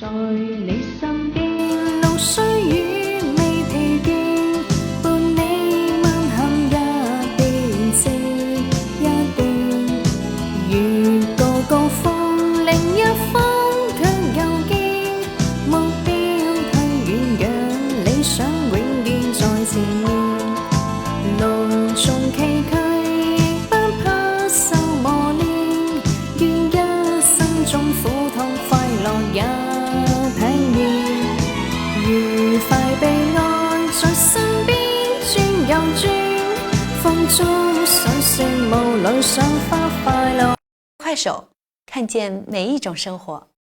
在你身邊，路雖遠未疲倦，伴你漫行一邊接一邊，如個高峰，另一方卻又見目標太遠，讓理想永遠在前面，路縱崎嶇亦不怕受磨練，願一生中苦痛快樂也愉快被愛在身邊轉又轉，風中想羨慕，路上花快樂。快手，看见每一种生活。